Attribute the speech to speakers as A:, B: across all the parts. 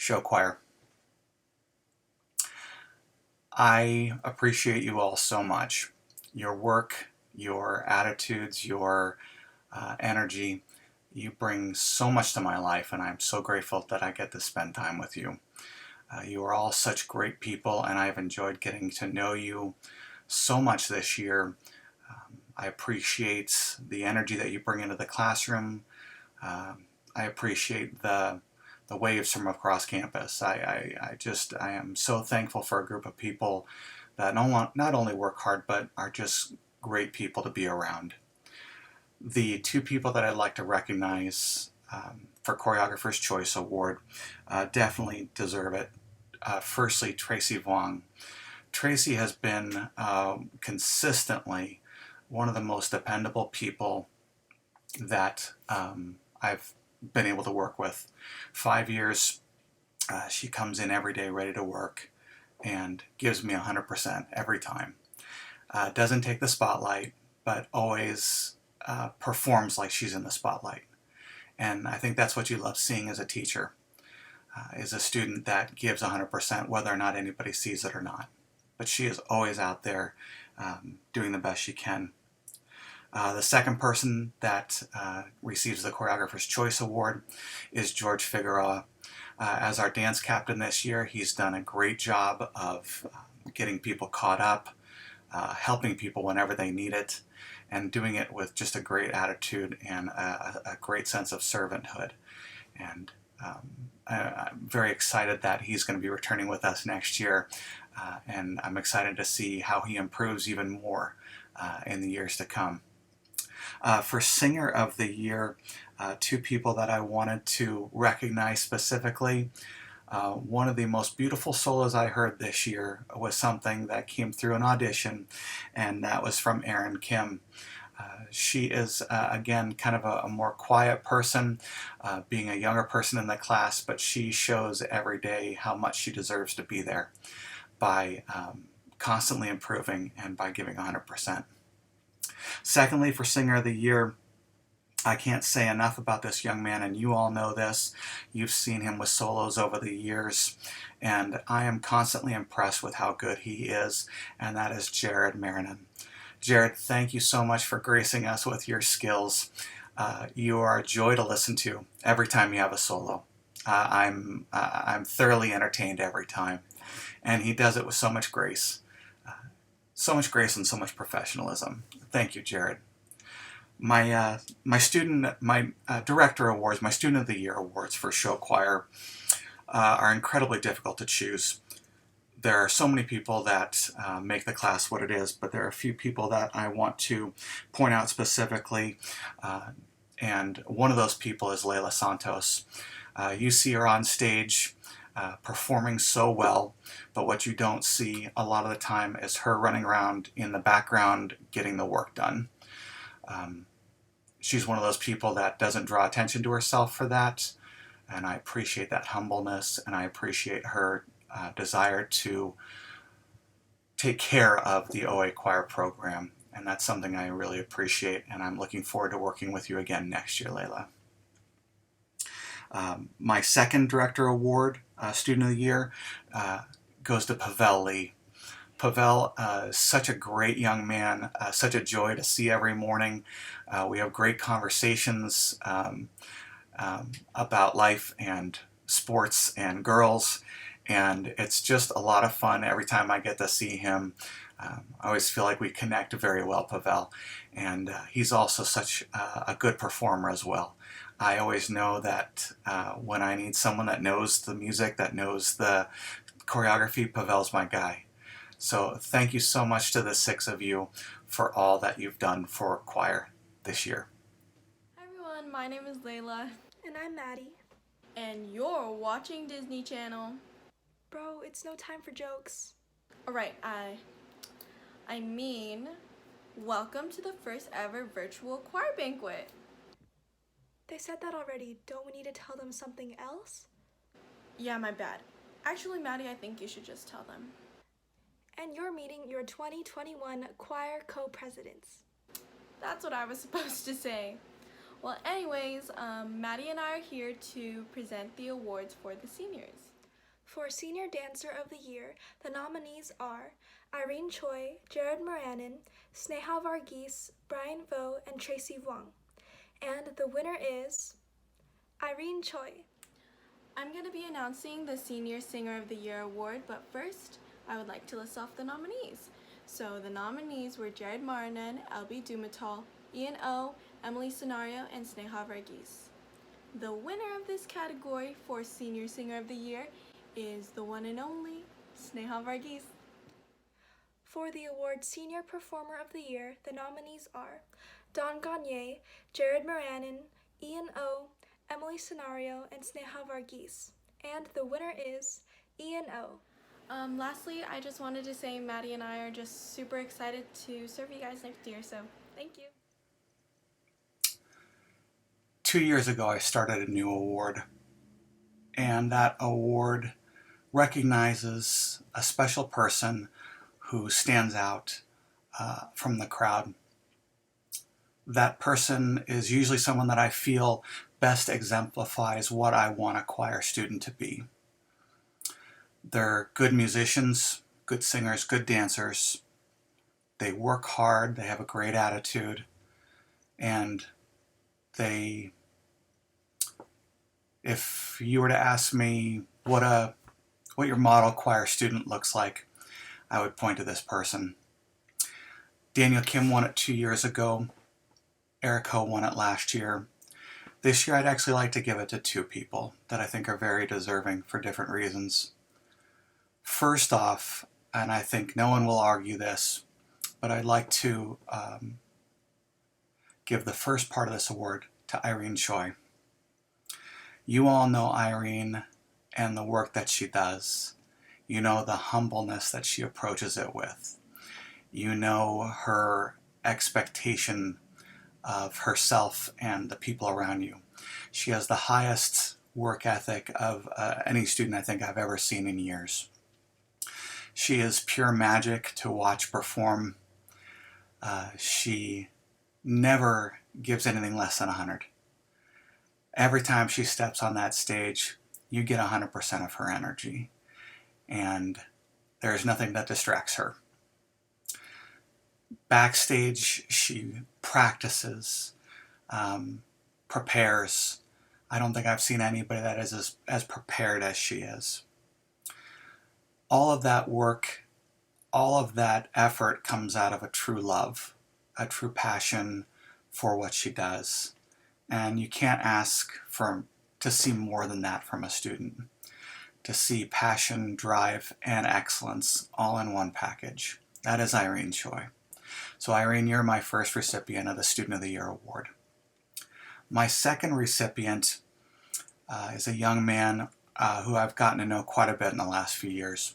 A: show choir. I appreciate you all so much. Your work, your attitudes, your energy, you bring so much to my life, and I'm so grateful that I get to spend time with you. You are all such great people, and I've enjoyed getting to know you so much this year. I appreciate the energy that you bring into the classroom. I appreciate the waves from across campus. I am so thankful for a group of people that not only work hard, but are just great people to be around. The two people that I'd like to recognize for Choreographer's Choice Award definitely deserve it. Firstly, Tracy Vuong. Tracy has been consistently one of the most dependable people that I've been able to work with. 5 years, she comes in every day ready to work and gives me 100% every time. Doesn't take the spotlight, but always performs like she's in the spotlight. And I think that's what you love seeing as a teacher, is a student that gives 100% whether or not anybody sees it or not. But she is always out there doing the best she can. The second person that receives the Choreographer's Choice Award is George Figueroa. As our dance captain this year, he's done a great job of getting people caught up, helping people whenever they need it, and doing it with just a great attitude and a great sense of servanthood. And I'm very excited that he's going to be returning with us next year, and I'm excited to see how he improves even more in the years to come. For Singer of the Year, two people that I wanted to recognize specifically. One of the most beautiful solos I heard this year was something that came through an audition, and that was from Erin Kim. She is, again, kind of a more quiet person, being a younger person in the class, but she shows every day how much she deserves to be there by constantly improving and by giving 100%. Secondly, for Singer of the Year, I can't say enough about this young man, and you all know this. You've seen him with solos over the years, and I am constantly impressed with how good he is, and that is Jared Marinan. Jared, thank you so much for gracing us with your skills. You are a joy to listen to every time you have a solo. I'm thoroughly entertained every time, and he does it with so much grace. So much grace and so much professionalism. Thank you, Jared. My director awards, my student of the year awards for show choir are incredibly difficult to choose. There are so many people that make the class what it is, but there are a few people that I want to point out specifically, and one of those people is Layla Santos. You see her on stage performing so well, but what you don't see a lot of the time is her running around in the background getting the work done. She's one of those people that doesn't draw attention to herself for that, and I appreciate that humbleness, and I appreciate her desire to take care of the OA choir program, and that's something I really appreciate, and I'm looking forward to working with you again next year, Layla. My second director award, student of the year, goes to Pavel Lee. Pavel is such a great young man, such a joy to see every morning. We have great conversations about life and sports and girls, and it's just a lot of fun every time I get to see him. I always feel like we connect very well, Pavel, and he's also such a good performer as well. I always know that when I need someone that knows the music, that knows the choreography, Pavel's my guy. So thank you so much to the six of you for all that you've done for choir this year.
B: Hi everyone, my name is Layla.
C: And I'm Maddie.
B: And you're watching Disney Channel.
C: Bro, it's no time for jokes.
B: Alright, I mean, welcome to the first ever virtual choir banquet.
C: They said that already. Don't we need to tell them something else?
B: Yeah, my bad. Actually, Maddie, I think you should just tell them.
C: And you're meeting your 2021 choir co-presidents.
B: That's what I was supposed to say. Well, anyways, Maddie and I are here to present the awards for the seniors.
C: For Senior Dancer of the Year, the nominees are Irene Choi, Jared Moranin, Sneha Varghese, Brian Vo, and Tracy Wong. And the winner is Irene Choi.
B: I'm going to be announcing the Senior Singer of the Year award, but first, I would like to list off the nominees. So the nominees were Jared Marnan, LB Dumatal, Ian O, Emily Scenario, and Sneha Varghese. The winner of this category for Senior Singer of the Year is the one and only Sneha Varghese.
C: For the award Senior Performer of the Year, the nominees are Don Gagne, Jared Moranin, Ian O, Emily Scenario, and Sneha Varghese. And the winner is Ian O.
B: Lastly, I just wanted to say Maddie and I are just super excited to serve you guys next year, so thank you.
A: 2 years ago, I started a new award, and that award recognizes a special person who stands out from the crowd. That person is usually someone that I feel best exemplifies what I want a choir student to be. They're good musicians, good singers, good dancers. They work hard, they have a great attitude, and if you were to ask me what your model choir student looks like, I would point to this person. Daniel Kim won it 2 years ago. Eric Ho won it last year. This year I'd actually like to give it to two people that I think are very deserving for different reasons. First off, and I think no one will argue this, but I'd like to give the first part of this award to Irene Choi. You all know Irene and the work that she does. You know the humbleness that she approaches it with. You know her expectation of herself and the people around you. She has the highest work ethic of any student I think I've ever seen in years. She is pure magic to watch perform. She never gives anything less than 100. Every time she steps on that stage, you get 100% of her energy, and there's nothing that distracts her. Backstage, she practices, prepares. I don't think I've seen anybody that is as prepared as she is. All of that work, all of that effort comes out of a true love, a true passion for what she does. And you can't ask to see more than that from a student. To see passion, drive, and excellence all in one package. That is Irene Choi. So Irene, you're my first recipient of the Student of the Year Award. My second recipient is a young man who I've gotten to know quite a bit in the last few years.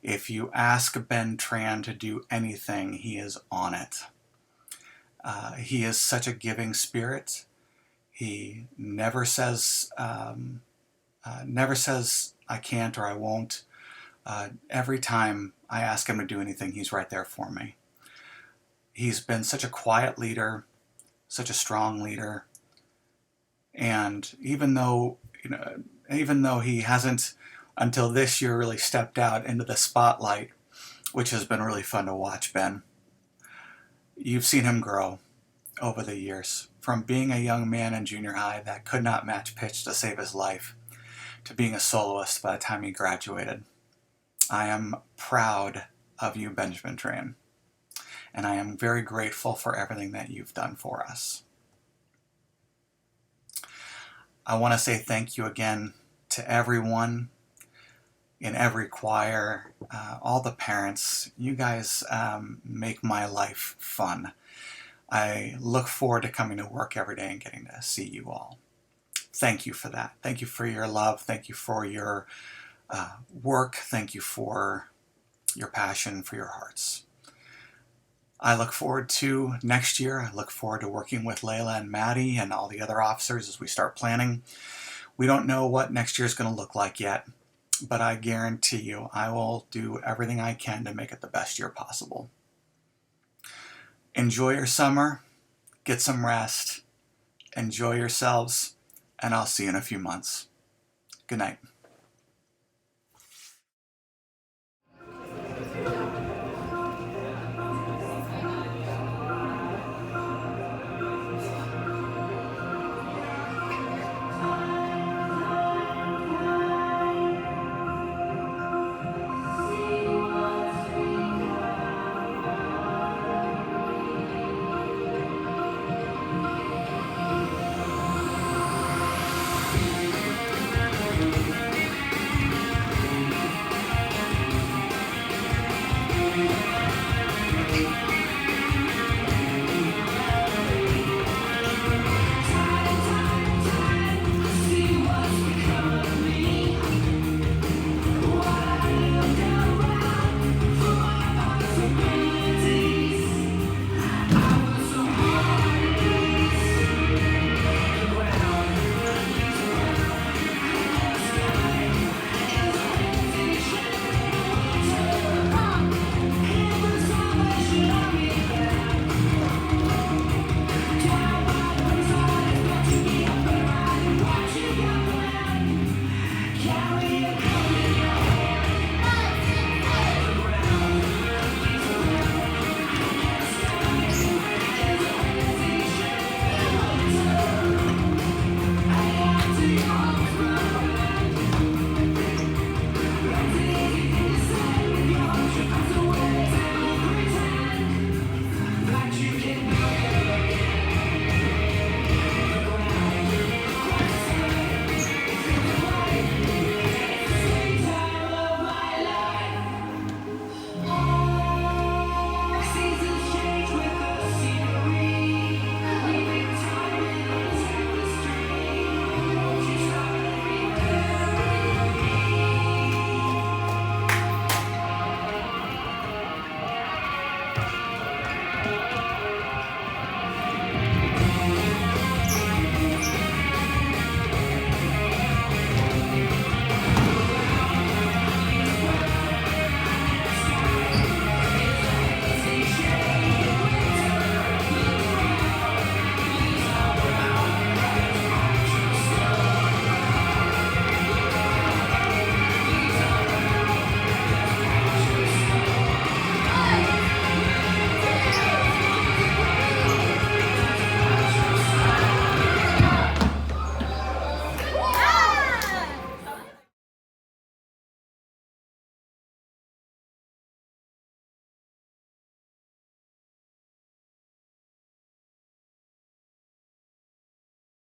A: If you ask Ben Tran to do anything, he is on it. He is such a giving spirit. He never says I can't or I won't. Every time I ask him to do anything, he's right there for me. He's been such a quiet leader, such a strong leader, and even though he hasn't until this year really stepped out into the spotlight, which has been really fun to watch, Ben, you've seen him grow over the years, from being a young man in junior high that could not match pitch to save his life, to being a soloist by the time he graduated. I am proud of you, Benjamin Tran, and I am very grateful for everything that you've done for us. I want to say thank you again to everyone in every choir, all the parents. You guys make my life fun. I look forward to coming to work every day and getting to see you all. Thank you for that. Thank you for your love. Thank you for your work. Thank you for your passion, for your hearts. I look forward to next year. I look forward to working with Layla and Maddie and all the other officers as we start planning. We don't know what next year is going to look like yet, but I guarantee you I will do everything I can to make it the best year possible. Enjoy your summer, get some rest, enjoy yourselves, and I'll see you in a few months. Good night.